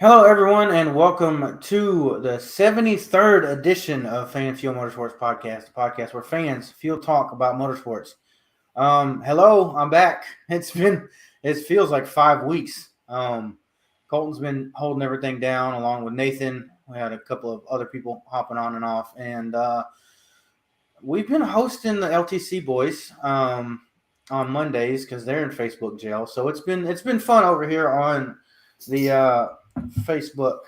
Hello, everyone, and welcome to the 73rd edition of Fan Fuel Motorsports Podcast, the podcast where fans feel talk about motorsports. Hello, I'm back. It feels like 5 weeks. Colton's been holding everything down along with Nathan. We had a couple of other people hopping on and off, and we've been hosting the LTC boys on Mondays because they're in Facebook jail. So it's been fun over here on the Facebook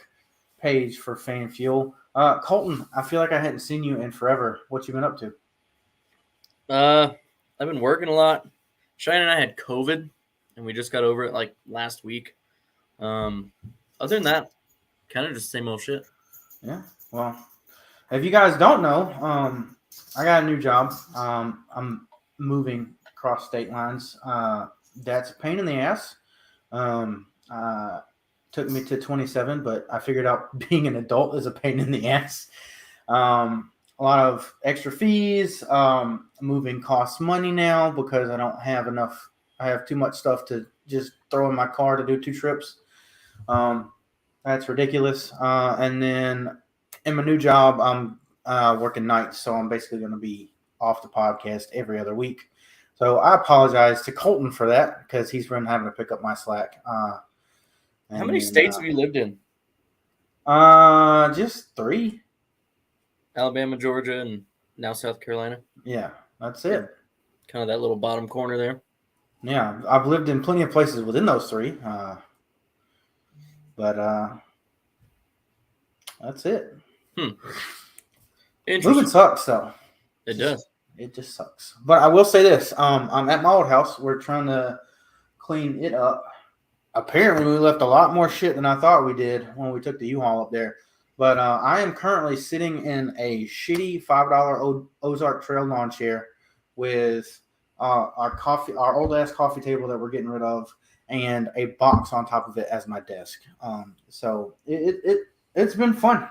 page for Fan Fuel. Colton, I feel like I hadn't seen you in forever. What you been up to? I've been working a lot. Shane and I had COVID, and we just got over it like last week. Other than that, kind of just same old shit. Yeah. Well, if you guys don't know, I got a new job. I'm moving across state lines. That's a pain in the ass. Took me to 27, but I figured out being an adult is a pain in the ass. A lot of extra fees. Moving costs money now because I don't have enough. I have too much stuff to just throw in my car to do 2 trips. That's ridiculous. And then in my new job, I'm working nights, so I'm basically going to be off the podcast every other week. So I apologize to Colton for that because he's been having to pick up my slack. How many states have you lived in? Just 3. Alabama, Georgia, and now South Carolina. Yeah, that's it. Kind of that little bottom corner there. Yeah, I've lived in plenty of places within those 3. But that's it. Moving sucks, though. It does. It just sucks. But I will say this. I'm at my old house. We're trying to clean it up. Apparently, we left a lot more shit than I thought we did when we took the U-Haul up there. But I am currently sitting in a shitty $5 Ozark Trail lawn chair with our old-ass coffee table that we're getting rid of, and a box on top of it as my desk. So it's been fun.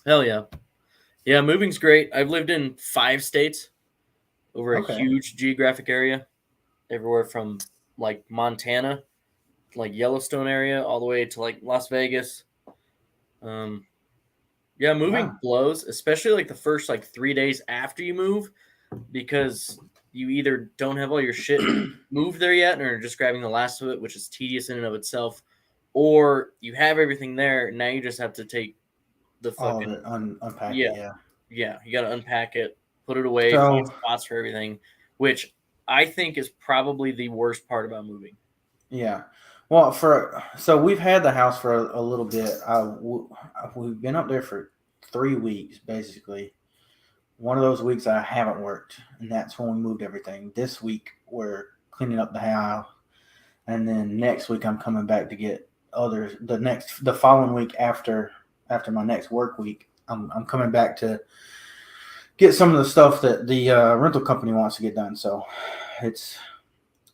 Hell yeah. Yeah, moving's great. I've lived in 5 states over a huge geographic area. Everywhere from like Montana, like Yellowstone area, all the way to like Las Vegas. Yeah, moving blows, especially like the first like 3 days after you move, because you either don't have all your shit moved there yet, or just grabbing the last of it, which is tedious in and of itself, or you have everything there. Now you just have to take the fucking unpack it. Yeah, you got to unpack it, put it away, find spots for everything, which I think is probably the worst part about moving. Yeah. Well, so we've had the house for a little bit. We've been up there for 3 weeks, basically. One of those weeks I haven't worked, and that's when we moved everything. This week we're cleaning up the house, and then next week I'm coming back to get others. The following week after my next work week, I'm coming back to get some of the stuff that the rental company wants to get done. So it's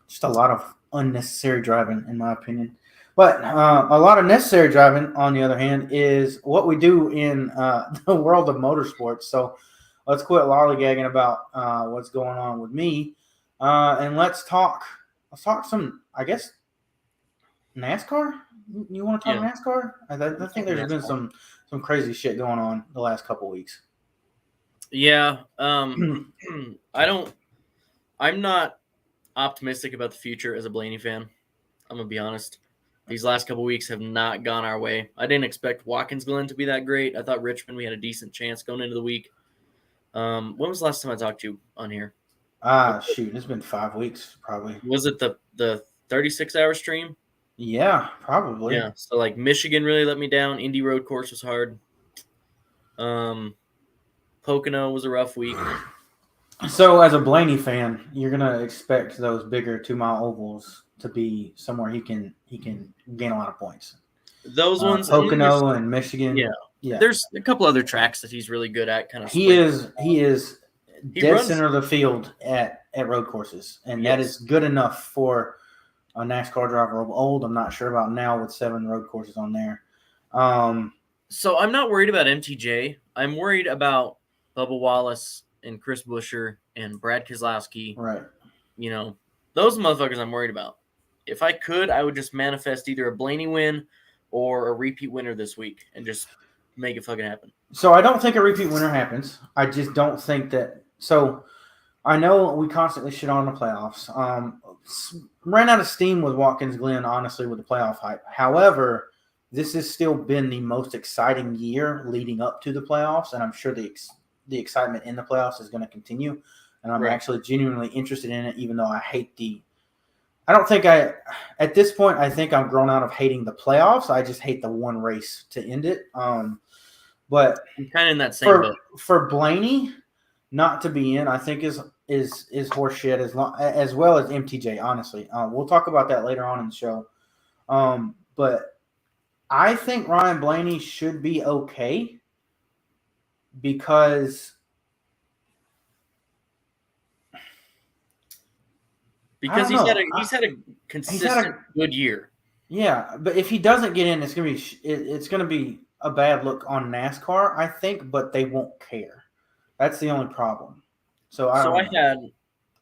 just a lot of unnecessary driving, in my opinion. But a lot of necessary driving, on the other hand, is what we do in the world of motorsports. So let's quit lollygagging about what's going on with me, and let's talk some, I guess, NASCAR. You want to talk NASCAR? I think there's been some crazy shit going on the last couple weeks. Yeah, I'm not optimistic about the future as a Blaney fan. I'm gonna be honest. These last couple weeks have not gone our way. I didn't expect Watkins Glen to be that great. I thought Richmond, we had a decent chance going into the week. When was the last time I talked to you on here? Shoot, it's been 5 weeks probably. Was it the 36-hour stream? Yeah, probably. Yeah. So like Michigan really let me down. Indy Road Course was hard. Pocono was a rough week. So as a Blaney fan, you're gonna expect those bigger 2-mile ovals to be somewhere he can gain a lot of points. Those ones, Pocono and Michigan. Yeah. There's a couple other tracks that he's really good at. He is dead center of the field at road courses, and that is good enough for a NASCAR driver of old. I'm not sure about now with 7 road courses on there. So I'm not worried about MTJ. I'm worried about Bubba Wallace and Chris Buescher and Brad Keselowski. Right. You know, those motherfuckers I'm worried about. if I could, I would just manifest either a Blaney win or a repeat winner this week and just make it fucking happen. So I don't think a repeat winner happens. I just don't think that. So I know we constantly shit on the playoffs. Ran out of steam with Watkins Glen, honestly, with the playoff hype. However, this has still been the most exciting year leading up to the playoffs, and I'm sure the excitement in the playoffs is going to continue. And I'm actually genuinely interested in it, even though I hate the. I don't think at this point, I think I'm grown out of hating the playoffs. I just hate the one race to end it. But I'm kind of in that same boat. For Blaney not to be in, I think is horseshit as well as MTJ. Honestly, we'll talk about that later on in the show. But I think Ryan Blaney should be okay because he's had a consistent good year. Yeah, but if he doesn't get in, it's gonna be a bad look on NASCAR, I think. But they won't care. That's the only problem. So I had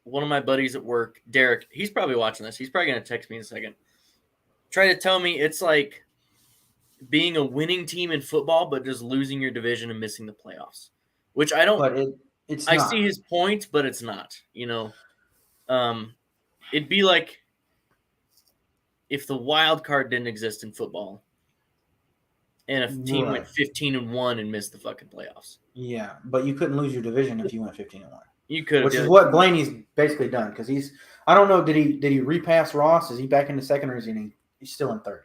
one of my buddies at work, Derek. He's probably watching this. He's probably gonna text me in a second. Try to tell me it's like being a winning team in football, but just losing your division and missing the playoffs. Which I don't. But it's. I see his point, but it's not. It'd be like if the wild card didn't exist in football, and a team went 15-1 and missed the fucking playoffs. Yeah, but you couldn't lose your division if you went 15-1. You could, which is what Blaney's basically done because he's. I don't know. Did he repass Ross? Is he back in the second or is he's still in third?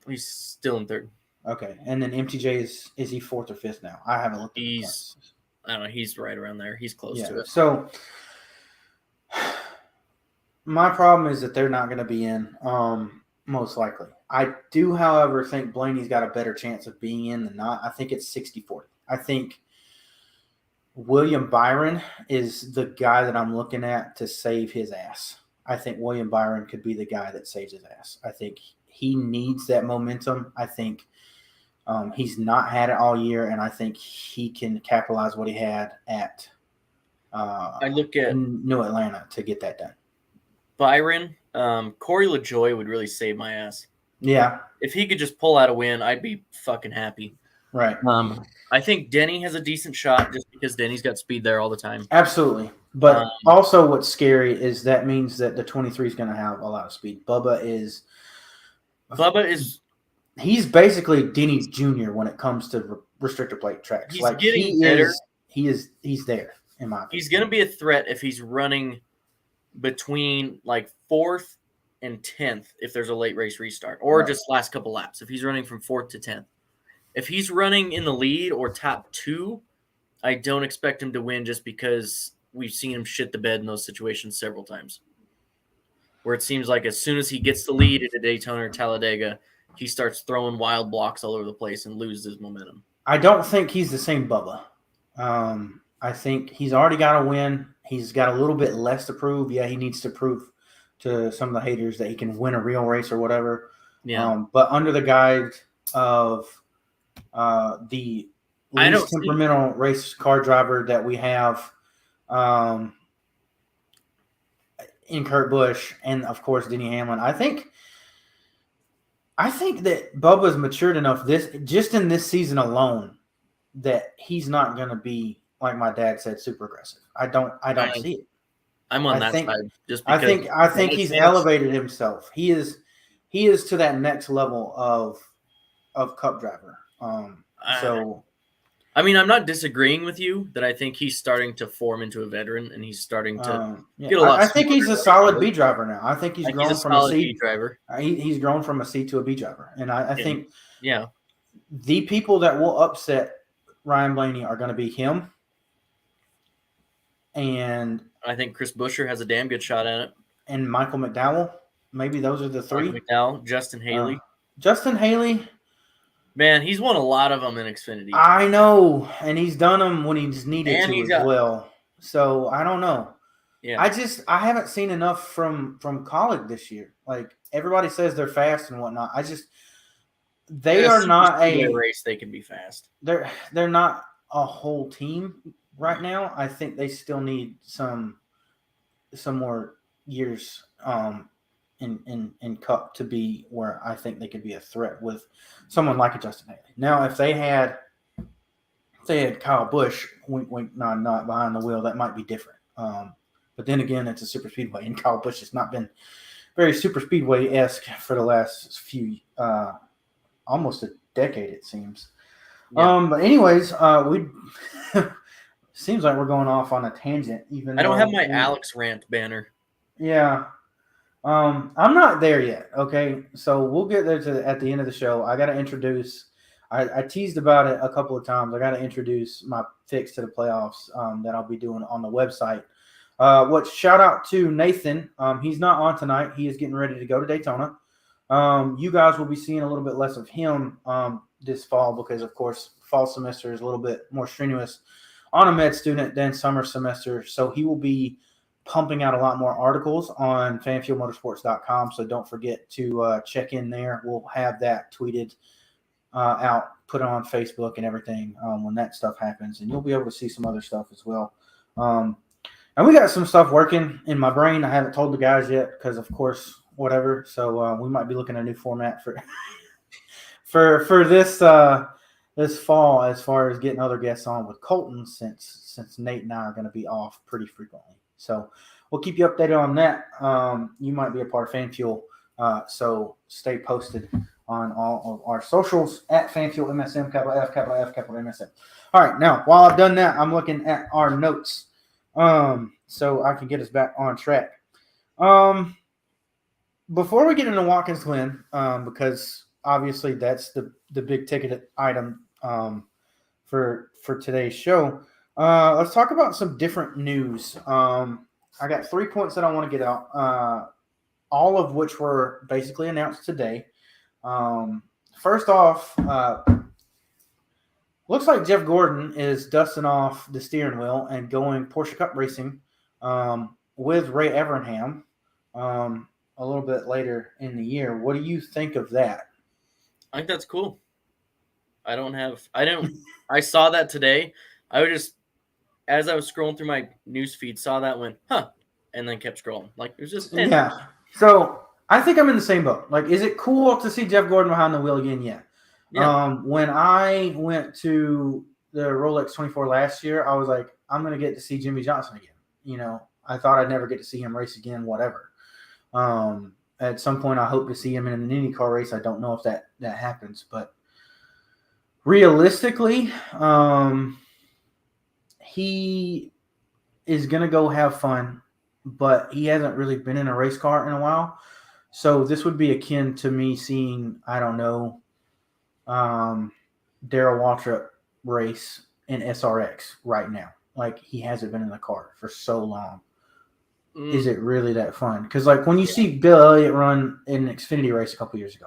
He's still in third. Okay, and then MTJ is he fourth or fifth now? I haven't looked at the points. I don't know. He's right around there. He's close to it. So my problem is that they're not going to be in, most likely. I do, however, think Blaney's got a better chance of being in than not. I think it's 60-40. I think William Byron is the guy that I'm looking at to save his ass. I think William Byron could be the guy that saves his ass. I think he needs that momentum. I think he's not had it all year, and I think he can capitalize what he had at I look at New Atlanta to get that done. Byron, Corey LaJoie would really save my ass. Yeah. If he could just pull out a win, I'd be fucking happy. Right. I think Denny has a decent shot just because Denny's got speed there all the time. Absolutely. But also what's scary is that means that the 23 is going to have a lot of speed. Bubba is he's basically Denny Jr. when it comes to restrictor plate tracks. He's getting better. He's there, in my opinion. He's going to be a threat if he's running between like 4th and 10th if there's a late race restart or just last couple laps. If he's running from 4th to 10th. If he's running in the lead or top 2, I don't expect him to win just because we've seen him shit the bed in those situations several times. Where it seems like as soon as he gets the lead at a Daytona or Talladega, he starts throwing wild blocks all over the place and loses his momentum. I don't think he's the same Bubba. I think he's already got a win. He's got a little bit less to prove. Yeah, he needs to prove to some of the haters that he can win a real race or whatever. Yeah. But under the guide of the least temperamental race car driver that we have in Kurt Busch and, of course, Denny Hamlin, I think that Bubba's matured enough just in this season alone that he's not going to be, like my dad said, super aggressive. I don't see it. I'm on that side just because I think he's elevated himself. He is to that next level of Cup driver. I mean, I'm not disagreeing with you that I think he's starting to form into a veteran and he's starting to get a lot. I think he's a solid B driver now. I think he's grown from a C B driver. He's grown from a C to a B driver, and I think the people that will upset Ryan Blaney are going to be him, and I think Chris Buescher has a damn good shot at it, and Michael McDowell. Maybe those are the three. Michael McDowell, Justin Haley. Justin Haley. Man, he's won a lot of them in Xfinity. I know, and he's done them when he's needed to as well. So I don't know. Yeah, I haven't seen enough from Colleague this year. Like everybody says they're fast and whatnot. They are not a race. They can be fast. They're not a whole team right now. I think they still need some more years in Cup to be where I think they could be a threat with someone like a Justin Haley. Now, if they had Kyle Busch, wink, wink, nod, nod behind the wheel, that might be different. But then again, it's a super speedway, and Kyle Busch has not been very super speedway esque for the last few, almost a decade, it seems. Yeah. But anyways, we seems like we're going off on a tangent. Even I don't have my Alex rant banner. Yeah. I'm not there yet. Okay, so we'll get there at the end of the show. I got to introduce. I teased about it a couple of times. I got to introduce my fix to the playoffs that I'll be doing on the website. What shout out to Nathan. He's not on tonight. He is getting ready to go to Daytona. You guys will be seeing a little bit less of him this fall because, of course, fall semester is a little bit more strenuous on a med student than summer semester. So he will be pumping out a lot more articles on fanfieldmotorsports.com. So don't forget to check in there. We'll have that tweeted out, put on Facebook and everything when that stuff happens. And you'll be able to see some other stuff as well. And we got some stuff working in my brain. I haven't told the guys yet because, of course, whatever. So we might be looking at a new format for for this fall as far as getting other guests on with Colton since Nate and I are going to be off pretty frequently. So we'll keep you updated on that. You might be a part of FanFuel, so stay posted on all of our socials at FanFuel MSM, capital F, capital F, capital MSM. All right, now, while I've done that, I'm looking at our notes so I can get us back on track. Before we get into Watkins Glen, because obviously that's the big ticket item for today's show, let's talk about some different news. I got 3 points that I want to get out, all of which were basically announced today. First off, looks like Jeff Gordon is dusting off the steering wheel and going Porsche Cup racing with Ray Evernham a little bit later in the year. What do you think of that? I think that's cool. I saw that today. I would just, as I was scrolling through my news feed, saw that, went, huh, and then kept scrolling. Like, it was just, Yeah. So I think I'm in the same boat. Like, is it cool to see Jeff Gordon behind the wheel again? Yeah. When I went to the Rolex 24 last year, I was like, I'm going to get to see Jimmy Johnson again. You know, I thought I'd never get to see him race again, whatever. At some point, I hope to see him in an IndyCar race. I don't know if that happens, but realistically, he is going to go have fun, but he hasn't really been in a race car in a while. So this would be akin to me seeing, I don't know, Darrell Waltrip race in SRX right now. Like, he hasn't been in the car for so long. Is it really that fun? Because, like, when you see Bill Elliott run in an Xfinity race a couple years ago,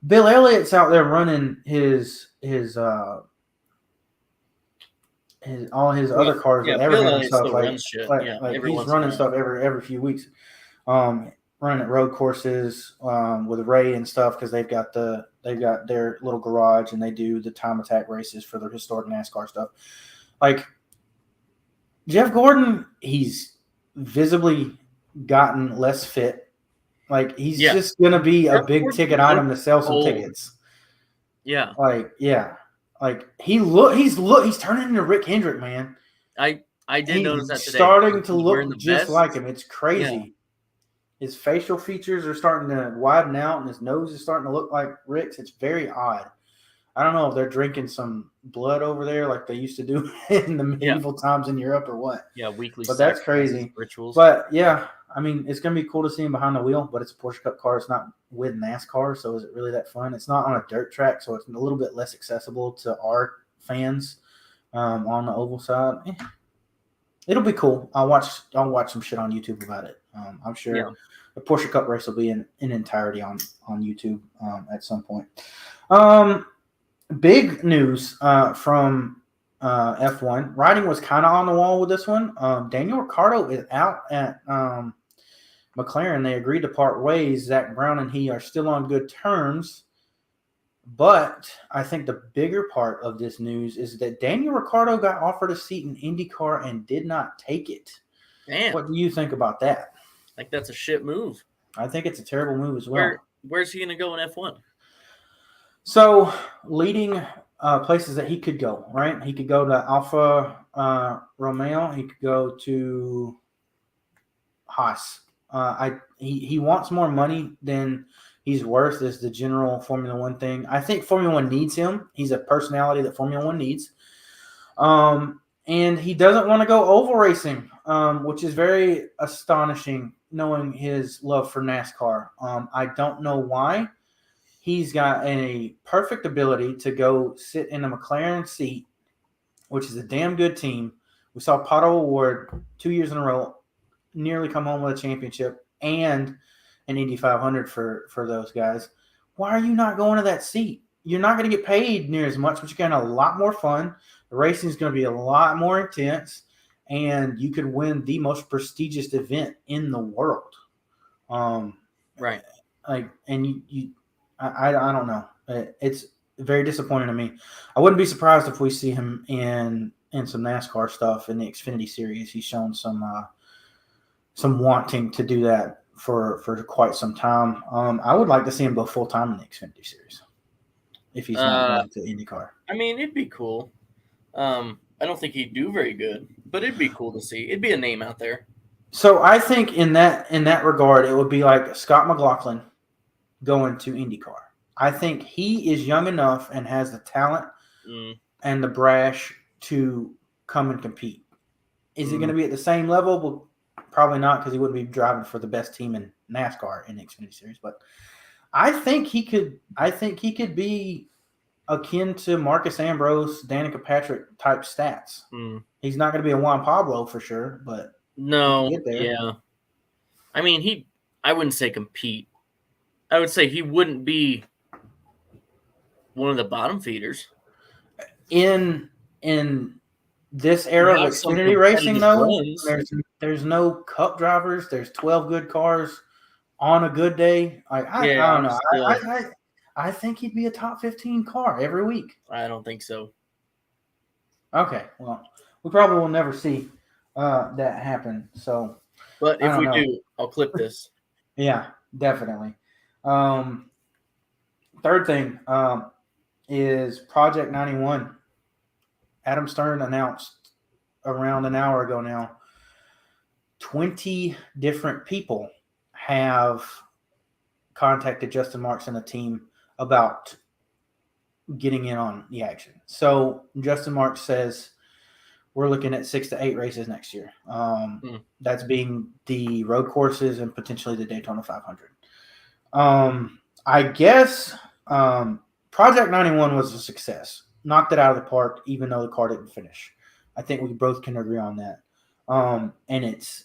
Bill Elliott's out there running his all his other cars with Evernham stuff. Like he's running stuff every few weeks. Running at road courses with Ray and stuff because they've got their little garage and they do the time attack races for the historic NASCAR stuff. Like, Jeff Gordon, he's visibly gotten less fit. Like, he's just gonna be a big ticket item to sell some tickets. Yeah. Like he's turning into Rick Hendrick, man. I did notice that today. Starting to look just like him. It's crazy. Yeah. His facial features are starting to widen out, and his nose is starting to look like Rick's. It's very odd. I don't know if they're drinking some blood over there like they used to do in the medieval times in Europe or what. Yeah, weekly. But that's crazy. Rituals. But yeah, I mean, it's going to be cool to see him behind the wheel, but it's a Porsche Cup car. It's not with NASCAR, so is it really that fun? It's not on a dirt track, so it's a little bit less accessible to our fans on the oval side. It'll be cool. I'll watch some shit on YouTube about it. I'm sure the Porsche Cup race will be in entirety on YouTube at some point. Big news from F1. Writing was kind of on the wall with this one. Daniel Ricciardo is out at McLaren. They agreed to part ways. Zach Brown and he are still on good terms. But I think the bigger part of this news is that Daniel Ricciardo got offered a seat in IndyCar and did not take it. Man. What do you think about that? I think that's a shit move. I think it's a terrible move as well. Where's he going to go in F1? So, leading places that he could go, right? He could go to Alfa Romeo. He could go to Haas. He wants more money than he's worth is the general Formula One thing. I think Formula One needs him. He's a personality that Formula One needs. And he doesn't want to go oval racing, which is very astonishing knowing his love for NASCAR. I don't know why. He's got a perfect ability to go sit in a McLaren seat, which is a damn good team. We saw Pato O'Ward 2 years in a row nearly come home with a championship and an Indy 500 for those guys. Why are you not going to that seat? You're not going to get paid near as much, but you're getting a lot more fun. The racing is going to be a lot more intense, and you could win the most prestigious event in the world. Right. I don't know. It's very disappointing to me. I wouldn't be surprised if we see him in some NASCAR stuff in the Xfinity series. He's shown some wanting to do that for quite some time. I would like to see him go full time in the Xfinity series if he's not going to IndyCar. I mean, it'd be cool. I don't think he'd do very good, but it'd be cool to see. It'd be a name out there. So I think in that regard, it would be like Scott McLaughlin going to IndyCar. I think he is young enough and has the talent and the brash to come and compete. Is he going to be at the same level? Well, probably not, because he wouldn't be driving for the best team in NASCAR in the Xfinity Series. But I think he could. I think he could be akin to Marcus Ambrose, Danica Patrick type stats. He's not going to be a Juan Pablo for sure, but no, yeah. I mean, I wouldn't say compete. I would say he wouldn't be one of the bottom feeders. In this era of Xfinity racing, though, there's no cup drivers. There's 12 good cars on a good day. I don't know. I think he'd be a top 15 car every week. I don't think so. Okay, well, we probably will never see that happen. So, but if we do, I'll clip this. Yeah, definitely. Third thing is Project 91. Adam Stern announced around an hour ago now, 20 different people have contacted Justin Marks and the team about getting in on the action. So Justin Marks says we're looking at 6 to 8 races next year. That's being the road courses and potentially the Daytona 500. I guess Project 91 was a success. Knocked it out of the park, even though the car didn't finish. I think we both can agree on that. And it's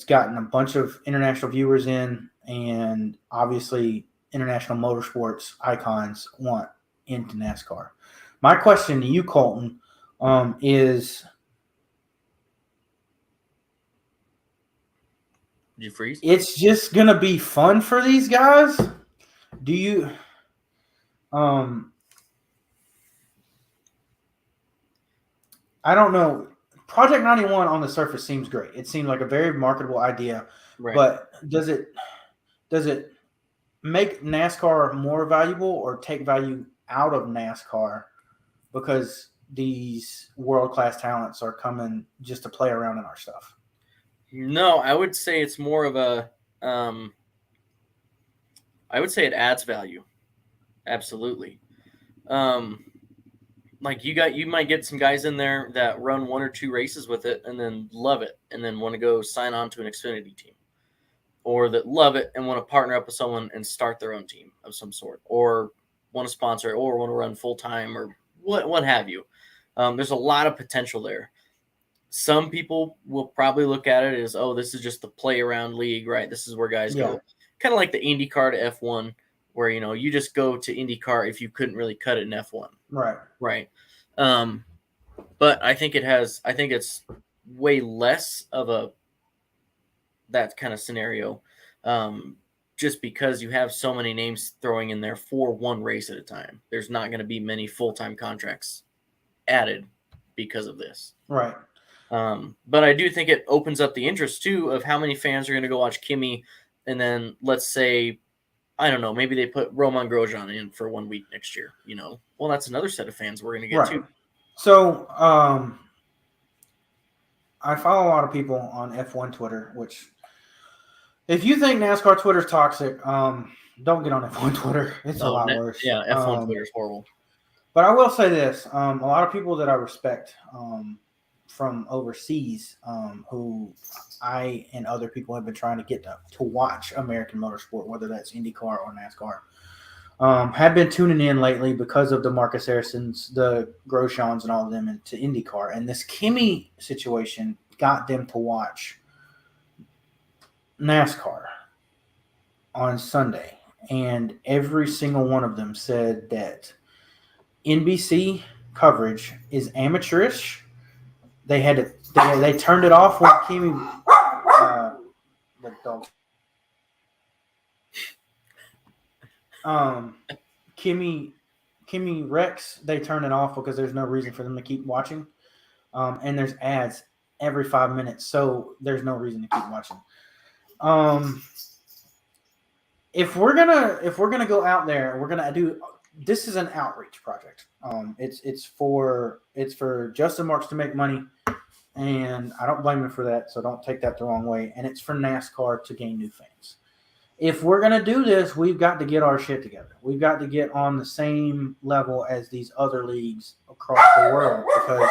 gotten a bunch of international viewers in, and obviously international motorsports icons want into NASCAR. My question to you, Colton, is... Did you freeze? It's just going to be fun for these guys? Do you... I don't know. Project 91 on the surface seems great. It seemed like a very marketable idea. Right. But does it make NASCAR more valuable or take value out of NASCAR because these world-class talents are coming just to play around in our stuff? No, I would say it's more of a I would say it adds value. Absolutely. Like you might get some guys in there that run 1 or 2 races with it and then love it and then want to go sign on to an Xfinity team, or that love it and want to partner up with someone and start their own team of some sort, or want to sponsor it, or want to run full time, or what have you. There's a lot of potential there. Some people will probably look at it as, oh, this is just the play around league, right? This is where guys go, kind of like the IndyCar to F1. Where, you just go to IndyCar if you couldn't really cut it in F1. Right. But I think it's way less of that kind of scenario, just because you have so many names throwing in there for one race at a time. There's not going to be many full-time contracts added because of this. Right. But I do think it opens up the interest, too, of how many fans are going to go watch Kimi and then let's say, I don't know, maybe they put Roman Grosjean in for 1 week next year. Well, that's another set of fans we're going to get too. So, I follow a lot of people on F1 Twitter, which, if you think NASCAR Twitter is toxic, don't get on F1 Twitter. It's a lot worse. Yeah, F1 Twitter is horrible. But I will say this: a lot of people that I respect from overseas, who I and other people have been trying to get to watch American motorsport, whether that's IndyCar or NASCAR, have been tuning in lately because of the Marcus Harrisons, the Grosjeans, and all of them into IndyCar. And this Kimi situation got them to watch NASCAR on Sunday. And every single one of them said that NBC coverage is amateurish. They turned it off when Kimi the dog. Kimi wrecks. They turn it off because there's no reason for them to keep watching. And there's ads every 5 minutes, so there's no reason to keep watching. If we're gonna go out there, we're gonna do. This is an outreach project. It's for Justin Marks to make money, and I don't blame him for that. So don't take that the wrong way. And it's for NASCAR to gain new fans. If we're gonna do this, we've got to get our shit together. We've got to get on the same level as these other leagues across the world because.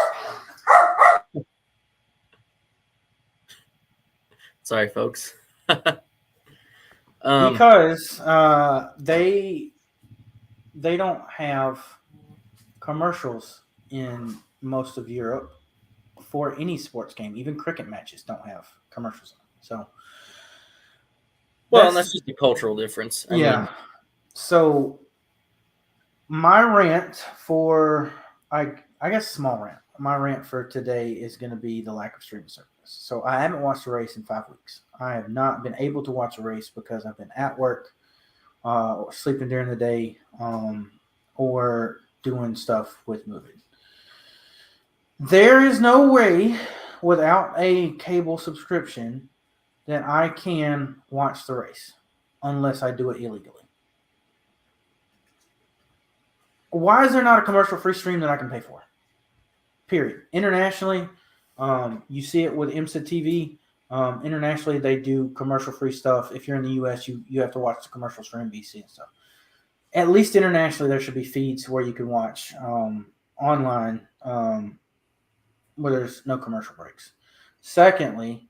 Sorry, folks. Because they don't have commercials in most of Europe for any sports game. Even cricket matches don't have commercials on them. So, well, that's just a cultural difference. I mean, so my rant for I guess small rant. My rant for today is going to be the lack of streaming service. So I haven't watched a race in 5 weeks. I have not been able to watch a race because I've been at work, or sleeping during the day, or doing stuff with moving. There is no way without a cable subscription that I can watch the race unless I do it illegally. Why is there not a commercial-free stream that I can pay for? Period. Internationally, you see it with IMSA TV. Internationally, they do commercial-free stuff. If you're in the U.S., you have to watch the commercials for NBC and stuff. At least internationally, there should be feeds where you can watch online where there's no commercial breaks. Secondly,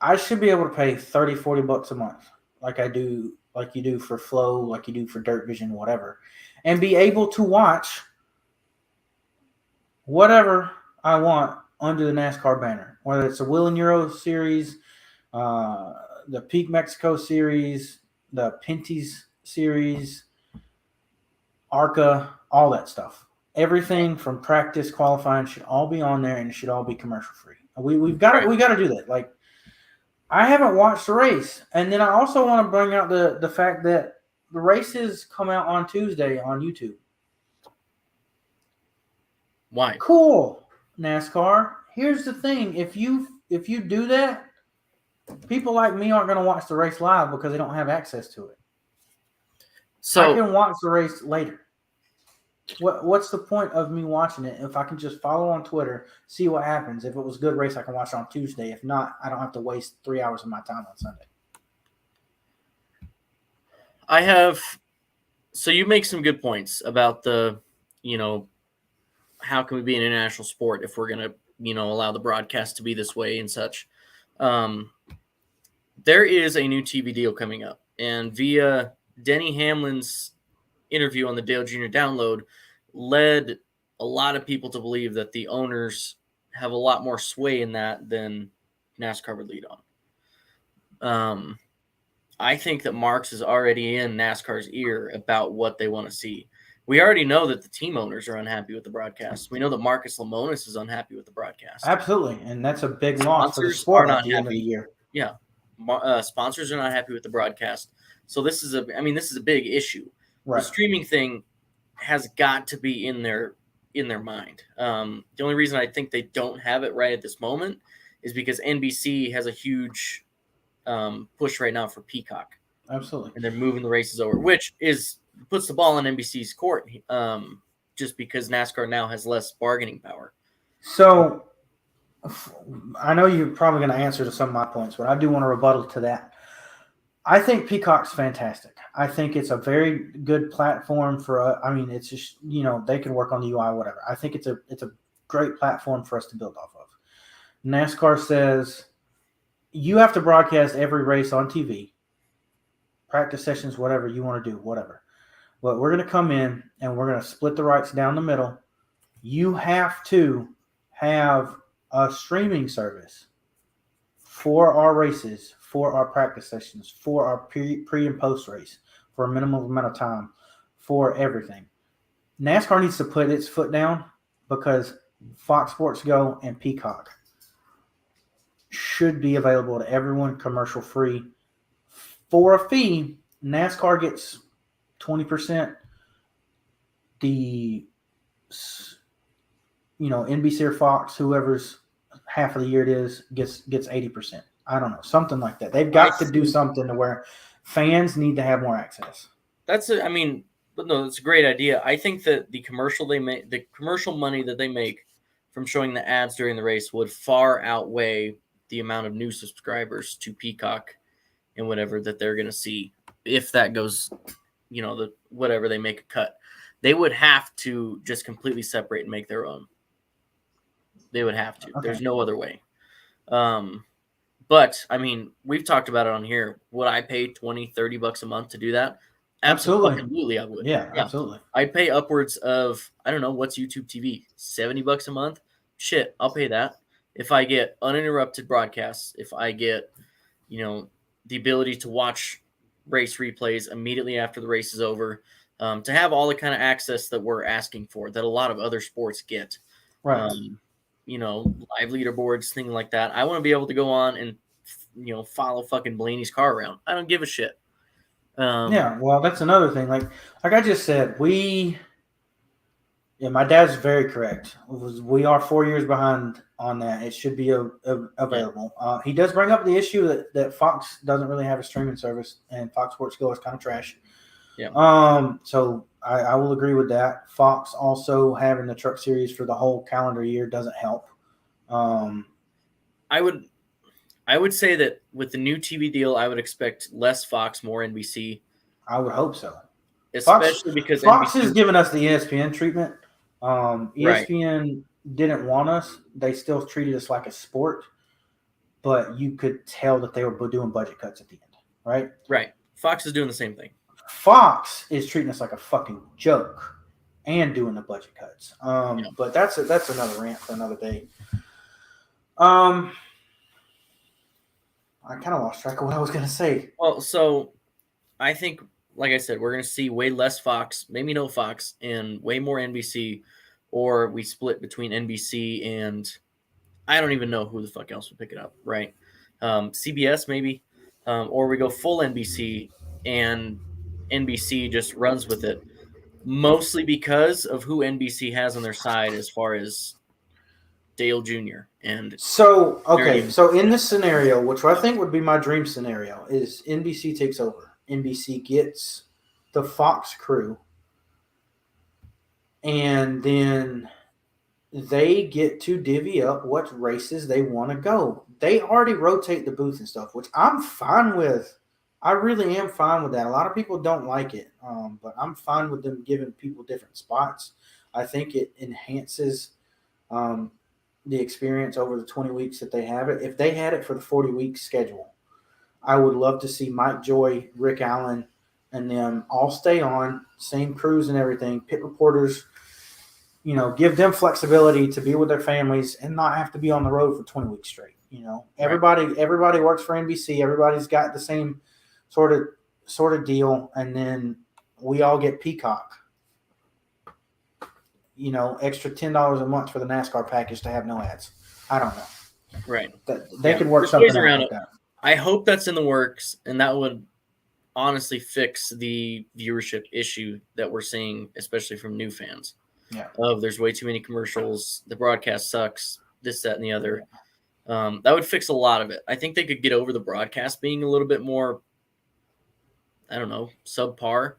I should be able to pay $30, $40 a month like you do for Flow, like you do for Dirt Vision, whatever, and be able to watch whatever I want under the NASCAR banner, whether it's the Will and Euro Series, the Peak Mexico Series, the Pinty's Series, ARCA, all that stuff. Everything from practice, qualifying should all be on there, and it should all be commercial free. We've got to do that. Like, I haven't watched the race, and then I also want to bring out the fact that the races come out on Tuesday on YouTube. Why? Cool, NASCAR. Here's the thing: if you do that, people like me aren't going to watch the race live because they don't have access to it. So I can watch the race later. What's the point of me watching it if I can just follow on Twitter, see what happens? If it was a good race, I can watch it on Tuesday. If not, I don't have to waste 3 hours of my time on Sunday. So you make some good points about the, how can we be an international sport if we're going to, allow the broadcast to be this way and such. There is a new TV deal coming up, and via Denny Hamlin's interview on the Dale Jr. Download led a lot of people to believe that the owners have a lot more sway in that than NASCAR would lead on. I think that Marks is already in NASCAR's ear about what they want to see. We already know that the team owners are unhappy with the broadcast. We know that Marcus Lemonis is unhappy with the broadcast. Absolutely, and that's a big loss for the sport at the end of the year. Yeah, sponsors are not happy with the broadcast. So this is a big issue. Right. The streaming thing has got to be in their mind. The only reason I think they don't have it right at this moment is because NBC has a huge push right now for Peacock. Absolutely. And they're moving the races over, which puts the ball in NBC's court, just because NASCAR now has less bargaining power. So I know you're probably going to answer to some of my points, but I do want to rebuttal to that. I think Peacock's fantastic. I think it's a very good platform for. I mean, it's just they can work on the UI, whatever. I think it's a great platform for us to build off of. NASCAR says you have to broadcast every race on TV, practice sessions, whatever you want to do, whatever. But we're going to come in and we're going to split the rights down the middle. You have to have a streaming service for our races, for our practice sessions, for our pre and post race, for a minimum amount of time, for everything. NASCAR needs to put its foot down because Fox Sports Go and Peacock should be available to everyone commercial free for a fee. NASCAR gets 20%. The NBC or Fox, whoever's half of the year it is, gets 80%. I don't know, something like that. They've got to do something to where fans need to have more access. That's a great idea. I think that the commercial money that they make from showing the ads during the race would far outweigh the amount of new subscribers to Peacock and whatever that they're going to see if that goes, whatever they make a cut. They would have to just completely separate and make their own. They would have to. Okay. There's no other way. But I mean, we've talked about it on here. Would I pay $20-$30 a month to do that? Absolutely, I would. Yeah, absolutely. I'd pay upwards of, I don't know, what's YouTube TV? $70 a month? Shit, I'll pay that. If I get uninterrupted broadcasts, if I get, the ability to watch race replays immediately after the race is over, to have all the kind of access that we're asking for, that a lot of other sports get. Right. Live leaderboards, things like that. I want to be able to go on and, follow fucking Blaney's car around. I don't give a shit. Yeah, well, that's another thing. Like I just said, my dad's very correct. We are 4 years behind on that. It should be available. Yeah. He does bring up the issue that Fox doesn't really have a streaming service, and Fox Sports Go is kind of trash. Yeah. So I will agree with that. Fox also having the Truck Series for the whole calendar year doesn't help. I would say that with the new TV deal, I would expect less Fox, more NBC. I would hope so. Especially because Fox is giving us the ESPN treatment. ESPN right. didn't want us. They still treated us like a sport, but you could tell that they were doing budget cuts at the end, right? Right. Fox is doing the same thing. Fox is treating us like a fucking joke and doing the budget cuts. But that's another rant for another day. I kind of lost track of what I was going to say. Well, so I think, like I said, we're going to see way less Fox, maybe no Fox, and way more NBC, or we split between NBC and I don't even know who the fuck else would pick it up, right? CBS maybe, or we go full NBC and NBC just runs with it, mostly because of who NBC has on their side as far as Dale Jr. And so in this scenario, which I think would be my dream scenario, is NBC takes over. NBC gets the Fox crew, and then they get to divvy up what races they want to go. They already rotate the booth and stuff, which I'm fine with. I really am fine with that. A lot of people don't like it, but I'm fine with them giving people different spots. I think it enhances the experience over the 20 weeks that they have it. If they had it for the 40-week schedule, I would love to see Mike Joy, Rick Allen, and them all stay on, same crews and everything, pit reporters, give them flexibility to be with their families and not have to be on the road for 20 weeks straight. Everybody works for NBC. Everybody's got the same sort of deal. And then we all get Peacock. Extra $10 a month for the NASCAR package to have no ads. I don't know. Right. They could work something around like that. I hope that's in the works, and that would honestly fix the viewership issue that we're seeing, especially from new fans. Yeah. There's way too many commercials. The broadcast sucks. This, that, and the other. That would fix a lot of it. I think they could get over the broadcast being a little bit more, I don't know, subpar,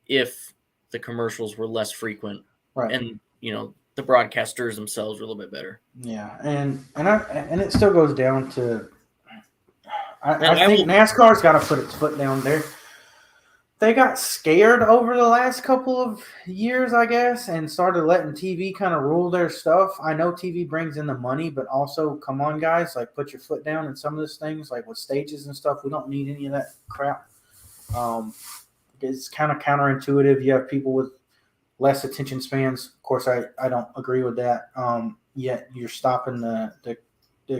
if the commercials were less frequent, Right. and the broadcasters themselves were a little bit better. Yeah, and it still goes down to And I think NASCAR's got to put its foot down there. They got scared over the last couple of years, I guess, and started letting TV kind of rule their stuff. I know TV brings in the money, but also, come on, guys, like put your foot down in some of those things, like with stages and stuff. We don't need any of that crap. It's kind of counterintuitive. You have people with less attention spans. Of course, I don't agree with that. Yet you're stopping the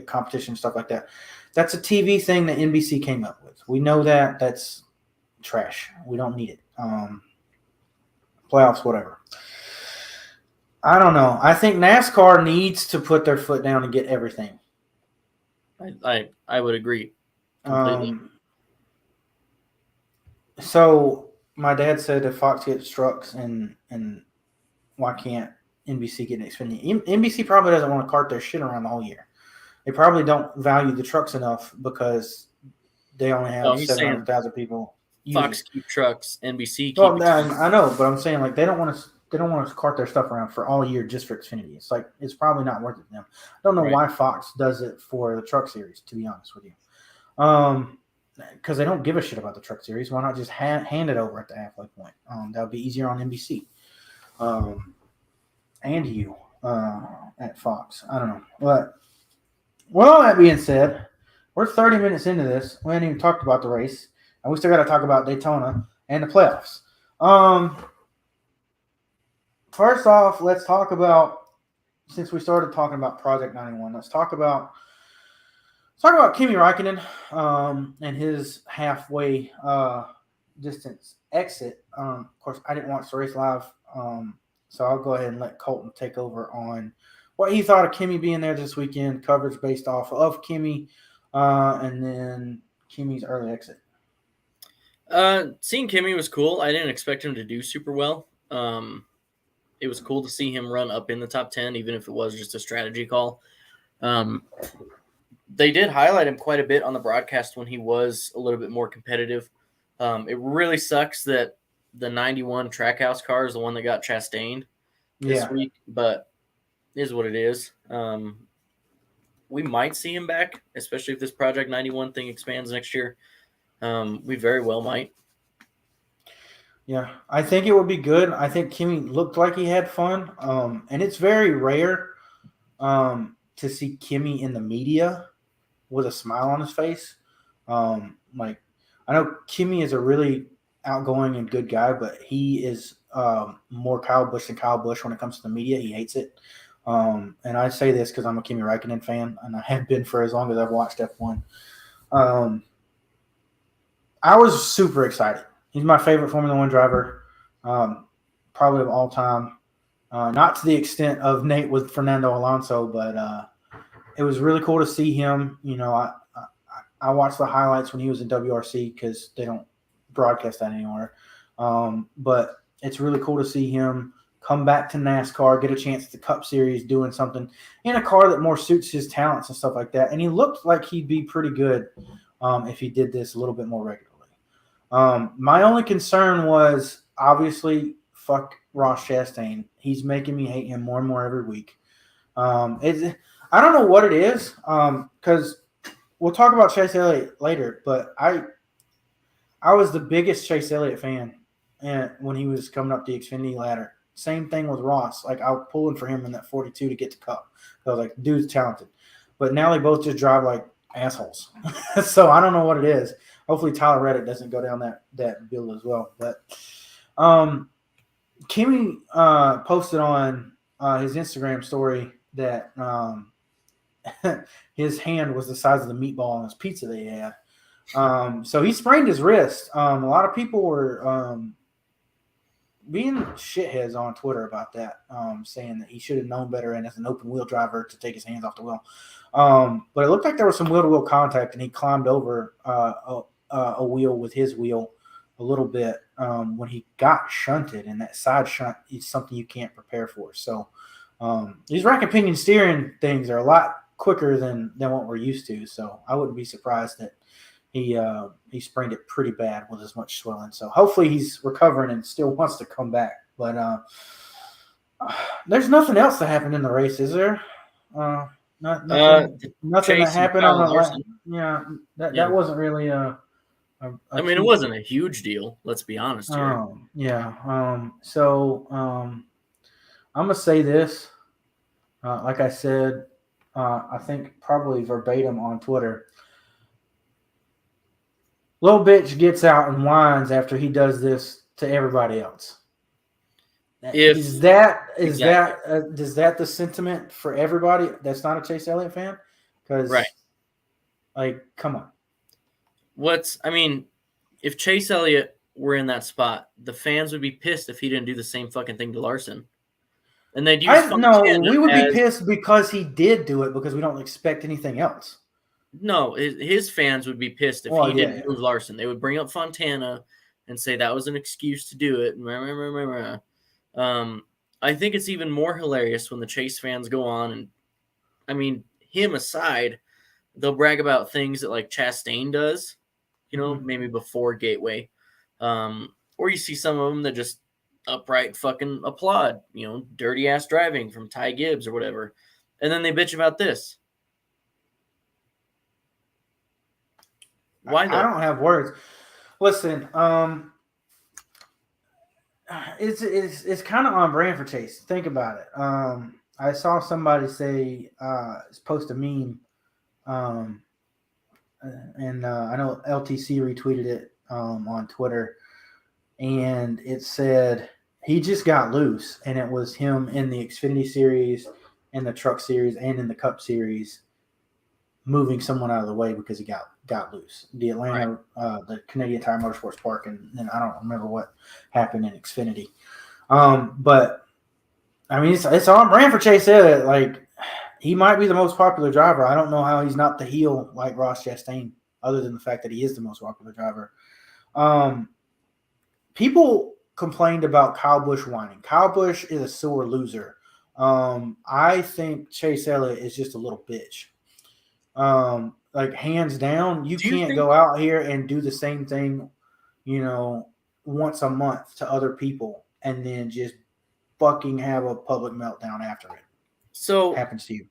competition, stuff like that. That's a TV thing that NBC came up with. We know that. That's trash. We don't need it. Playoffs, whatever. I don't know. I think NASCAR needs to put their foot down and get everything. I would agree completely. So my dad said if Fox gets trucks, and why can't NBC get an Xfinity? NBC probably doesn't want to cart their shit around the whole year. They probably don't value the trucks enough because they only have 700,000 people. Fox keep trucks, NBC keep. Well, I know, but I'm saying like they don't want to cart their stuff around for all year just for Xfinity. It's like it's probably not worth it to them. I don't know why Fox does it for the Truck Series, to be honest with you. Because they don't give a shit about the Truck Series. Why not just hand it over at the halfway point? That would be easier on NBC. And you at Fox. I don't know. But with all that being said, we're 30 minutes into this. We haven't even talked about the race. And we still got to talk about Daytona and the playoffs. First off, let's talk about, since we started talking about Project 91, let's talk about Kimi Raikkonen and his halfway distance exit. Of course, I didn't watch the race live, so I'll go ahead and let Colton take over on what he thought of Kimi being there this weekend, coverage based off of Kimi, and then Kimi's early exit. Seeing Kimi was cool. I didn't expect him to do super well. It was cool to see him run up in the top 10, even if it was just a strategy call. They did highlight him quite a bit on the broadcast when he was a little bit more competitive. It really sucks that the 91 Trackhouse car is the one that got Chastained this week, but it is what it is. We might see him back, especially if this Project 91 thing expands next year. We very well might. Yeah, I think it would be good. I think Kimi looked like he had fun. And it's very rare to see Kimi in the media with a smile on his face. Like, I know Kimi is a really outgoing and good guy, but he is more Kyle Busch than Kyle Busch when it comes to the media. He hates it. And I say this because I'm a Kimi Raikkonen fan, and I have been for as long as I've watched F1. I was super excited. He's my favorite Formula One driver, probably of all time. Not to the extent of Nate with Fernando Alonso, but it was really cool to see him. You know, I watched the highlights when he was in WRC because they don't broadcast that anymore. But it's really cool to see him come back to NASCAR, get a chance at the Cup Series, doing something in a car that more suits his talents and stuff like that. And he looked like he'd be pretty good if he did this a little bit more regularly. My only concern was obviously fuck Ross Chastain. He's making me hate him more and more every week. I don't know what it is because we'll talk about Chase Elliott later, but I was the biggest Chase Elliott fan when he was coming up the Xfinity ladder. Same thing with Ross. Like, I was pulling for him in that 42 to get to Cup. I was like, dude's talented. But now they both just drive like assholes. So I don't know what it is. Hopefully Tyler Reddick doesn't go down that bill as well. But Kimi posted on his Instagram story that his hand was the size of the meatball on his pizza that he had. So he sprained his wrist. A lot of people were being shitheads on Twitter about that, saying that he should have known better and as an open wheel driver to take his hands off the wheel. But it looked like there was some wheel-to-wheel contact, and he climbed over a wheel with his wheel a little bit when he got shunted, and that side shunt is something you can't prepare for. So these rack and pinion steering things are a lot quicker than what we're used to. So I wouldn't be surprised that he sprained it pretty bad with as much swelling. So hopefully he's recovering and still wants to come back. But there's nothing else that happened in the race, is there? Nothing that happened on the last. Yeah, that wasn't really I mean, it wasn't a huge deal. Let's be honest here. Yeah. So I'm gonna say this. Like I said, I think probably verbatim on Twitter. Little bitch gets out and whines after he does this to everybody else. Is that the sentiment for everybody that's not a Chase Elliott fan? Because like, come on. If Chase Elliott were in that spot, the fans would be pissed if he didn't do the same fucking thing to Larson. And they'd use we would be pissed because he did do it because we don't expect anything else. No, his fans would be pissed if he didn't move Larson. They would bring up Fontana and say that was an excuse to do it. I think it's even more hilarious when the Chase fans go on and, I mean, him aside, they'll brag about things that like Chastain does, maybe before Gateway. Or you see some of them that just upright fucking applaud, dirty ass driving from Ty Gibbs or whatever. And then they bitch about this. Why though? I don't have words. Listen, it's kind of on brand for Chase. Think about it. I saw somebody say post a meme, and I know LTC retweeted it on Twitter, and it said he just got loose, and it was him in the Xfinity Series, in the Truck Series, and in the Cup Series, moving someone out of the way because he got loose. The Atlanta, the Canadian Tire Motorsports Park, and then I don't remember what happened in Xfinity. But I mean, it's on brand for Chase Elliott. Like, he might be the most popular driver. I don't know how he's not the heel like Ross Chastain, other than the fact that he is the most popular driver. People complained about Kyle Busch whining. Kyle Busch is a sore loser. I think Chase Elliott is just a little bitch. Like, hands down, you can't go out here and do the same thing, once a month to other people and then just fucking have a public meltdown after it. So happens to you.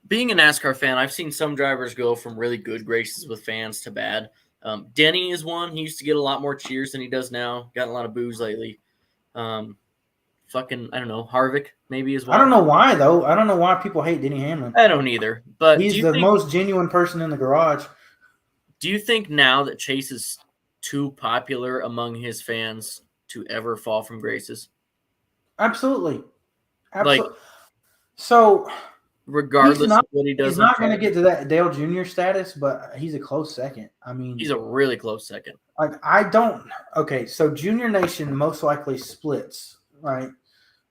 Being a NASCAR fan, I've seen some drivers go from really good graces with fans to bad. Denny is one. He used to get a lot more cheers than he does now. Gotten a lot of boos lately. I don't know, Harvick maybe as well. I don't know why, though. I don't know why people hate Denny Hamlin. I don't either. But he's the most genuine person in the garage. Do you think now that Chase is too popular among his fans to ever fall from graces? Absolutely. So regardless of what he does, he's not going to get to that Dale Jr. status, but he's a close second. I mean, he's a really close second. So Junior Nation most likely splits, right?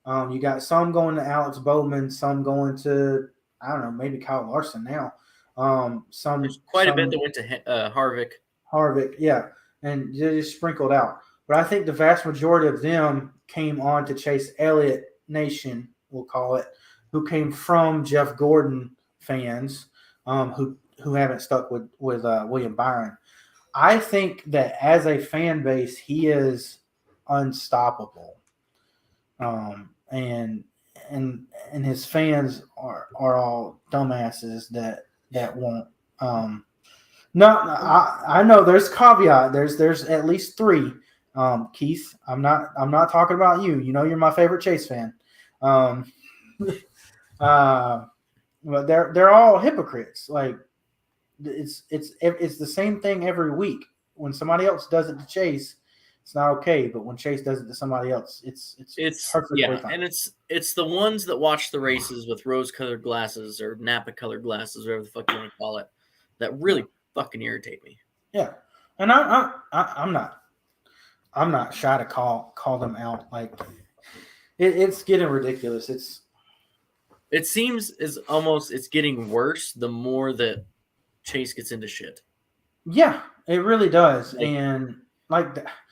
You got some going to Alex Bowman, some going to, I don't know, maybe Kyle Larson now. There's quite a bit that went to Harvick. Harvick, yeah, and they just sprinkled out. But I think the vast majority of them came on to Chase Elliott Nation, we'll call it, who came from Jeff Gordon fans, who haven't stuck with William Byron. I think that as a fan base, he is unstoppable. And his fans are all dumbasses that won't. I know there's caveat. There's at least three. Keith, I'm not talking about you. You're my favorite Chase fan. But they're all hypocrites. Like, it's the same thing every week. When somebody else does it to Chase, it's not okay, but when Chase does it to somebody else, it's perfectly fine. And it's the ones that watch the races with rose-colored glasses or Napa-colored glasses, whatever the fuck you want to call it, that really fucking irritate me. Yeah, and I'm not shy to call them out. Like, it's getting ridiculous. It seems it's getting worse the more that Chase gets into shit. Yeah, it really does, and I